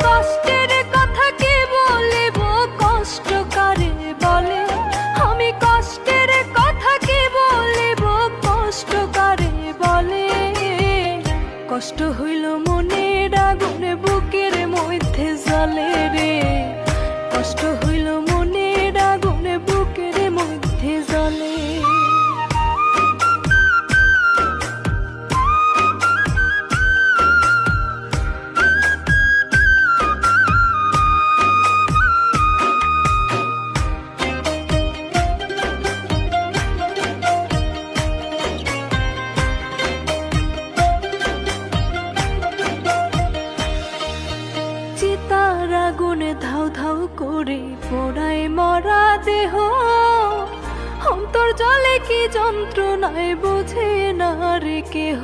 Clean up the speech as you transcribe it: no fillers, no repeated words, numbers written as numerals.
কষ্টের কথা কি বলিব, কষ্ট কারে বলে। আমি কষ্টের কথা কি বলিব, কষ্ট কারে বলে। কষ্ট হইল মনের আগুনে বুকের মধ্যে জ্বলে রে, কষ্ট হইল মনের আগুনে বুকের মধ্যে জ্বলে। চিতার আগুনে ধাউ ধাউ করে পোড়ায় মরা দেহ, অন্তর জলে কি যন্ত্রণায় বোঝে না রে কেহ।